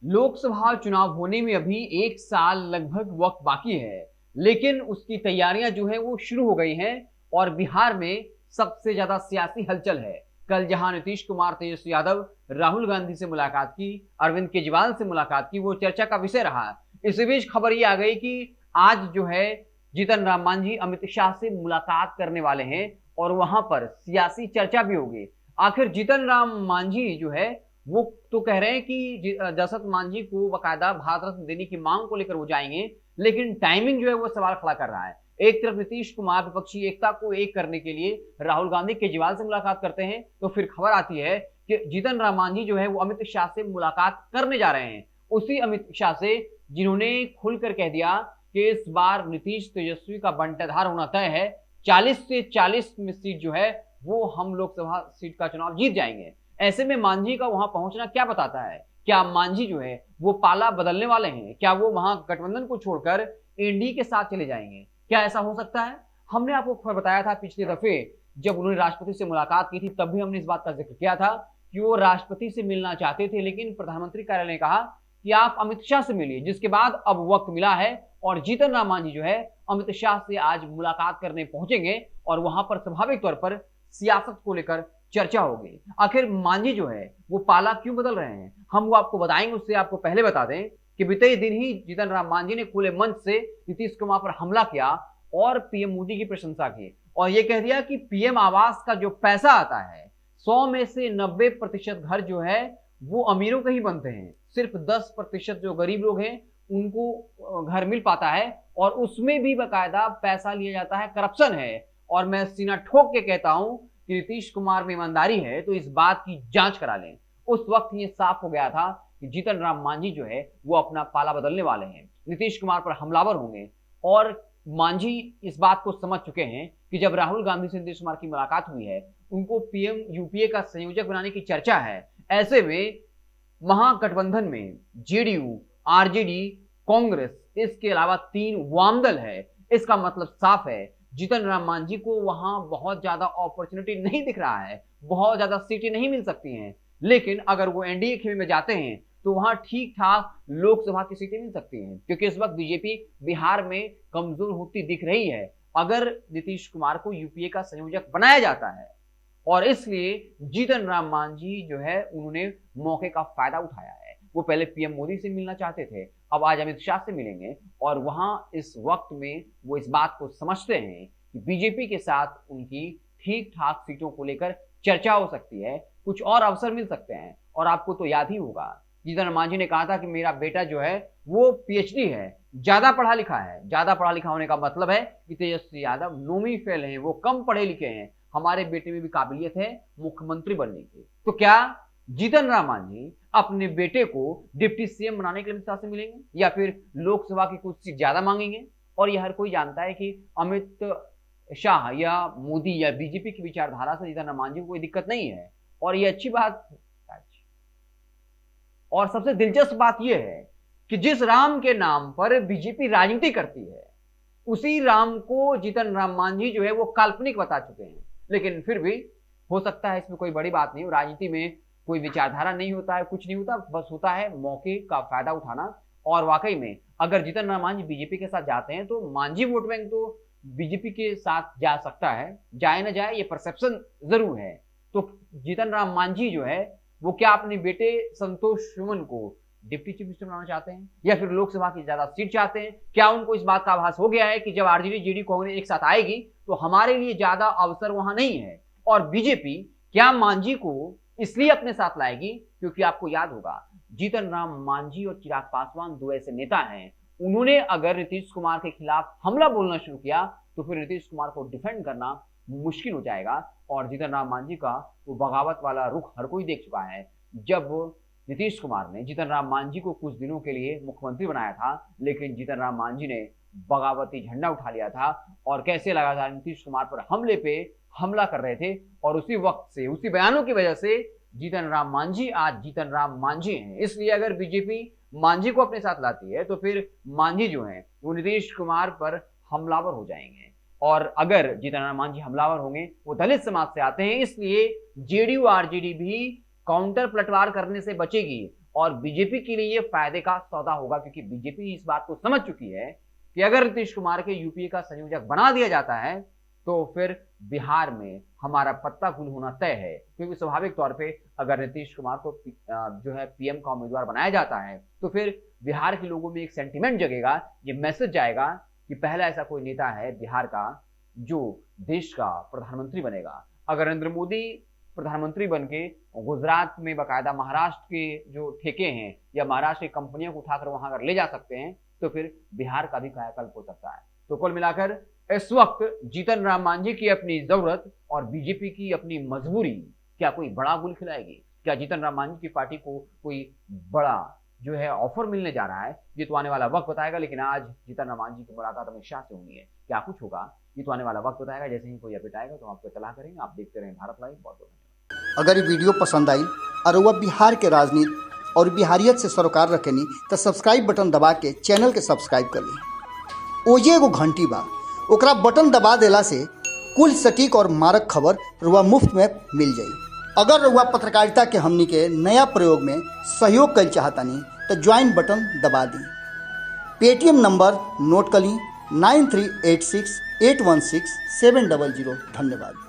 लोकसभा चुनाव होने में अभी 1 साल लगभग वक़्त बाकी है, लेकिन उसकी तैयारियां जो है वो शुरू हो गई हैं और बिहार में सबसे ज़्यादा सियासी हलचल है। कल जहां नीतीश कुमार, तेजस्वी यादव, राहुल गांधी से मुलाकात की, अरविंद केजरीवाल से मुलाकात की, वो चर्चा का विषय रहा। इसी बीच खबर ये आ गई कि आज जो है जीतन राम मांझी अमित शाह से मुलाकात करने वाले हैं और वहां पर सियासी चर्चा भी होगी। आखिर जीतन राम मांझी जो है वो तो कह रहे हैं कि जसरत मांझी को बकायदा भारत रत्न देने की मांग को लेकर वो जाएंगे, लेकिन टाइमिंग जो है वो सवाल खड़ा कर रहा है। एक तरफ नीतीश कुमार विपक्षी एकता को एक करने के लिए राहुल गांधी केजरीवाल से मुलाकात करते हैं, तो फिर खबर आती है कि जीतन राम मांझी जो है वो अमित शाह से मुलाकात करने जा रहे हैं। उसी अमित शाह से जिन्होंने खुलकर कह दिया कि इस बार नीतीश तेजस्वी का बंटाधार होना तय है, 40 से 40 में सीट जो है वो हम लोकसभा सीट का चुनाव जीत जाएंगे। ऐसे में मांझी का वहां पहुंचना क्या बताता है? क्या मांझी जो है वो पाला बदलने वाले हैं? क्या वो वहां गठबंधन को छोड़कर एनडीए के साथ चले जाएंगे? क्या ऐसा हो सकता है? हमने आपको खबर बताया था पिछले दफे जब उन्होंने राष्ट्रपति से मुलाकात की थी, तब भी हमने इस बात का जिक्र किया था कि वो राष्ट्रपति से मिलना चाहते थे, लेकिन प्रधानमंत्री कार्यालय ने कहा कि आप अमित शाह से मिलिए, जिसके बाद अब वक्त मिला है और जीतन राम मांझी जो है अमित शाह से आज मुलाकात करने पहुंचेंगे और वहां पर स्वाभाविक तौर पर सियासत को लेकर चर्चा होगी। आखिर मांझी जो है वो पाला क्यों बदल रहे हैं, हम वो आपको बताएंगे। उससे आपको पहले बता दें कि बीते दिन ही जीतन राम मांझी ने खुले मंच से नीतीश कुमार पर हमला किया और पीएम मोदी की प्रशंसा की और ये कह दिया कि पीएम आवास का जो पैसा आता है, 100 में से 90% घर जो है वो अमीरों के ही बनते हैं, सिर्फ 10% जो गरीब लोग हैं उनको घर मिल पाता है और उसमें भी बाकायदा पैसा लिया जाता है, करप्शन है। और मैं सीना ठोक के कहता हूं कि नीतीश कुमार में ईमानदारी है तो इस बात की जांच करा लें। उस वक्त ये साफ हो गया था कि जीतन राम मांझी जो है वो अपना पाला बदलने वाले हैं, नीतीश कुमार पर हमलावर होंगे। और मांझी इस बात को समझ चुके हैं कि जब राहुल गांधी से नीतीश कुमार की मुलाकात हुई है, उनको पीएम यूपीए का संयोजक बनाने की चर्चा है। ऐसे में महागठबंधन में जेडीयू, आरजेडी, कांग्रेस, इसके अलावा 3 वामदल है। इसका मतलब साफ है, जीतन राम मांझी को वहां बहुत ज्यादा अपॉर्चुनिटी नहीं दिख रहा है, बहुत ज्यादा सीटें नहीं मिल सकती हैं। लेकिन अगर वो एनडीए खेमे में जाते हैं तो वहां ठीक ठाक लोकसभा की सीटें मिल सकती हैं, क्योंकि इस वक्त बीजेपी बिहार में कमजोर होती दिख रही है अगर नीतीश कुमार को यूपीए का संयोजक बनाया जाता है। और इसलिए जीतन राम मांझी जो है उन्होंने मौके का फायदा उठाया है। वो पहले पीएम मोदी से मिलना चाहते थे, अब आज अमित शाह से मिलेंगे और वहां इस वक्त में वो इस बात को समझते हैं कि बीजेपी के साथ उनकी ठीक ठाक सीटों को लेकर चर्चा हो सकती है, कुछ और अवसर मिल सकते हैं। और आपको तो याद ही होगा, जीतन राम मांझी ने कहा था कि मेरा बेटा जो है वो पीएचडी है, ज्यादा पढ़ा लिखा है। ज्यादा पढ़ा लिखा होने का मतलब है कि तेजस्वी यादव नौवीं फेल हैं, वो कम पढ़े लिखे हैं, हमारे बेटे में भी काबिलियत है मुख्यमंत्री बनने की। तो क्या जीतन राम मांझी अपने बेटे को डिप्टी सीएम बनाने के लिए अमित शाह से मिलेंगे या फिर लोकसभा की कुछ सीट ज्यादा मांगेंगे? और यह हर कोई जानता है कि अमित शाह या मोदी या बीजेपी की विचारधारा से जीतन राम मांझी को कोई दिक्कत नहीं है और ये अच्छी बात। और सबसे दिलचस्प बात यह है कि जिस राम के नाम पर बीजेपी राजनीति करती है, उसी राम को जीतन राम मांझी जो है वो काल्पनिक बता चुके हैं। लेकिन फिर भी हो सकता है इसमें कोई बड़ी बात नहीं हो, राजनीति में कोई विचारधारा नहीं होता है, कुछ नहीं होता, बस होता है मौके का फायदा उठाना। और वाकई में अगर जीतन राम मांझी बीजेपी के साथ जाते हैं तो मांझी वोट बैंक तो बीजेपी के साथ जा सकता है, जाए ना जाए ये परसेप्शन जरूर है। तो जीतन राम मांझी जो है वो क्या अपने बेटे संतोष सुमन को डिप्टी चीफ मिनिस्टर बनाना चाहते हैं या फिर लोकसभा की ज्यादा सीट चाहते हैं? क्या उनको इस बात का आभास हो गया है कि जब आरजेडी, जेडी, कांग्रेस एक साथ आएगी तो हमारे लिए ज्यादा अवसर वहां नहीं है? और बीजेपी क्या मांझी को इसलिए अपने साथ लाएगी क्योंकि आपको याद होगा, जीतन राम मांझी और चिराग पासवान दो ऐसे नेता हैं, उन्होंने अगर नीतीश कुमार के खिलाफ हमला बोलना शुरू किया तो फिर नीतीश कुमार को डिफेंड करना मुश्किल हो जाएगा। और जीतन राम मांझी का वो बगावत वाला रुख हर कोई देख चुका है। जब नीतीश कुमार ने जीतन राम मांझी को कुछ दिनों के लिए मुख्यमंत्री बनाया था, लेकिन जीतन राम मांझी ने बगावती झंडा उठा लिया था और कैसे लगातार नीतीश कुमार पर हमले पे हमला कर रहे थे। और उसी वक्त से, उसी बयानों की वजह से जीतन राम मांझी आज जीतन राम मांझी हैं। इसलिए अगर बीजेपी मांझी को अपने साथ लाती है तो फिर मांझी जो है वो नीतीश कुमार पर हमलावर हो जाएंगे। और अगर जीतन राम मांझी हमलावर होंगे, वो दलित समाज से आते हैं, इसलिए जेडीयू, आरजेडी भी काउंटर पलटवार करने से बचेगी और बीजेपी के लिए ये फायदे का सौदा होगा, क्योंकि बीजेपी इस बात को समझ चुकी है कि अगर नीतीश कुमार के यूपीए का संयोजक बना दिया जाता है तो फिर बिहार में हमारा पत्ता गुल होना तय है। क्योंकि स्वाभाविक तौर पे अगर नीतीश कुमार को जो है पीएम का उम्मीदवार बनाया जाता है तो फिर बिहार के लोगों में एक सेंटिमेंट जगेगा, ये मैसेज जाएगा कि पहला ऐसा कोई नेता है बिहार का जो देश का प्रधानमंत्री बनेगा। अगर नरेंद्र मोदी प्रधानमंत्री बन के गुजरात में बाकायदा महाराष्ट्र के जो ठेके हैं या महाराष्ट्र की कंपनियों को उठाकर वहां अगर ले जा सकते हैं तो फिर बिहार का भी कायाकल्प हो सकता है। तो कुल मिलाकर इस वक्त जीतन राम मांझी की अपनी जरूरत और बीजेपी की अपनी मजबूरी क्या कोई बड़ा गुल खिलाएगी? क्या जीतन राम मांझी की पार्टी को कोई बड़ा जो है ऑफर मिलने जा रहा है? ये तो आने वाला वक्त बताएगा। लेकिन आज जीतन राम मांझी की मुलाकात अमित शाह से होनी है, क्या कुछ होगा ये तो आने वाला वक्त बताएगा। जैसे ही कोई अपडेट आएगा तो आपको इत्तला करेंगे। आप देखते रहें भारत लाइव। बहुत बहुत धन्यवाद। अगर ये वीडियो पसंद आई और वह बिहार के राजनीति और बिहारियत से सरोकार रखेनी तो सब्सक्राइब बटन दबा के चैनल के सब्सक्राइब कर ली। ओजे एगो घंटी बा, ओकरा बटन दबा देला से कुल सटीक और मारक खबर रुआ मुफ्त में मिल जाई। अगर रुआ पत्रकारिता के हमनी के नया प्रयोग में सहयोग कर चाहतानी तो ज्वाइन बटन दबा दी। पेटीएम नंबर नोट कर ली 9386816700। धन्यवाद।